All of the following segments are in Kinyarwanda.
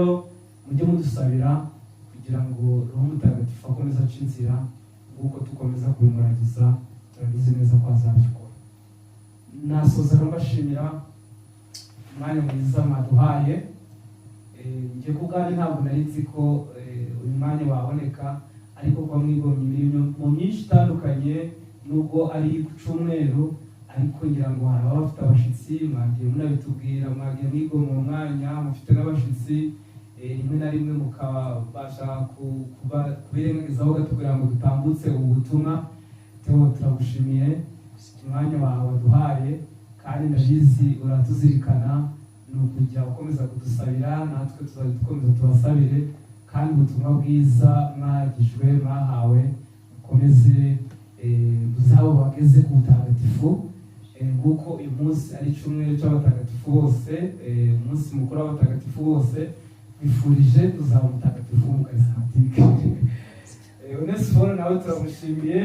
mujye mudusabira kugira ngo Roho Mutagatifu akomeze aca inzira nk'uko tukomeza kubimuragiza, turabizi neza ko azabikora. Nasoza mbashimira umwanya mwiza mwaduhaye. Ngiye kubwanjye ntabwo nari nzi ko uyu mwanya waboneka, ariko kwa mwigomye imirimo myinshi itandukanye, nubwo ari ku cyumweru, ariko ngira ngo hari abafite abashitsi, mwagiye munabitubwira, mwagiye mwigomye mu mwanya mufite n'abashitsi, rimwe na rimwe mukabasha kubirengezaho gato kugira ngo dutambutse ubutumwa. Turagushimiye umwanya wawe waduhaye, kandi ndabizi uratuzirikana, ni ukujya ukomeza kudusabira, natwe tuzajya dukomeza tubasabire, kandi ubutumwa bwiza mwagijwe mwahawe mukomeze buzaba bageze ku butagatifu, nguko uyu munsi ari icyumweru cy'abatagatifu bose, umunsi mukuru w'abatagatifu bose. Twifurije tuzaba mutagatifu mu karismatike. Onesiforo nawe turamushimiye,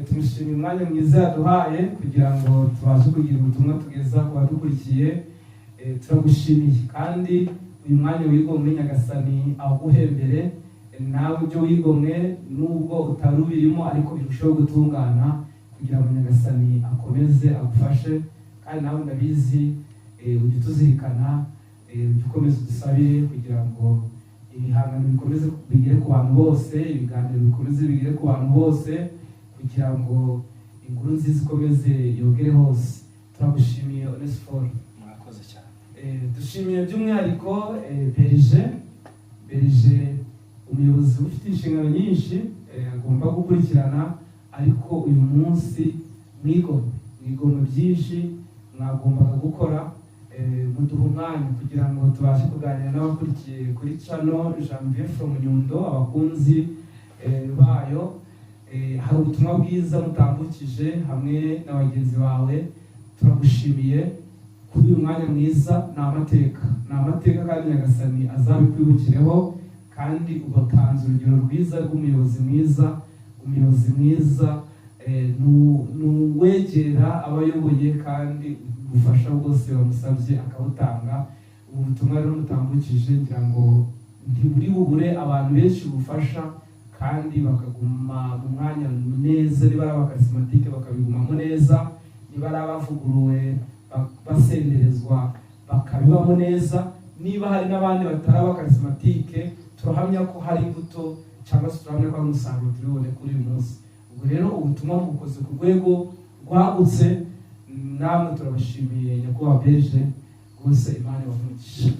tumushimiye umwanya mwiza yaduhaye kugira ngo tubashe kugira ubutumwa tugeza ku badukurikiye. Turagushimiye kandi uyu mwanya wigomwe Nyagasani aguhembere, nawe ibyo wigomwe nubwo utari ubirimo ariko birushaho gutungana, kugira ngo Nyagasani akomeze agufashe, kandi nawe ndabizi ujye tuzirikana, ujye ukomeza udusabire kugira ngo ibihangano bikomeze bigere ku bantu bose, ibiganiro bikomeze bigere ku bantu bose, kugira ngo inkuru nziza ikomeze yogere hose. Turagushimiye Onesiforo, mwakoze cyane. Dushimiye by'umwihariko Berije, umuyobozi ufite inshingano nyinshi agomba gukurikirana, ariko uyu munsi mwigomwe byinshi mwagombaga gukora, muduha umwanya kugira ngo tubashe kuganira n'abakurikiye kuri channel Janvier from Nyundo, abakunzi bayo. Hari ubutumwa bwiza mutambukije hamwe na bagenzi bawe. Turagushimiye kuri uyu mwanya mwiza. Ni amateka kandi Nyagasani azabikwibukireho, kandi ubatanze urugero rwiza rw'umuyobozi mwiza, nuwegera abayoboye kandi ubufasha bwose bamusabye akabutanga. Ubu butumwa rero mutambukije ngira ngo ntiburi bubure abantu benshi bufasha, kandi bakaguma mu mwanya neza, niba ari abakarismatike bakabigumamo neza, niba ari abavuguruwe basenderezwa bakabibamo neza, niba hari n'abandi batari abakarismatike turahamya ko hari imbuto cyangwa se turahamya ko hari umusaruro turibone kuri uyu munsi. Ubwo rero ubutumwa bukoze ku rwego rwagutse, namwe turabashimiye nyakubahwa Berije, rwose Imana ibahe umugisha.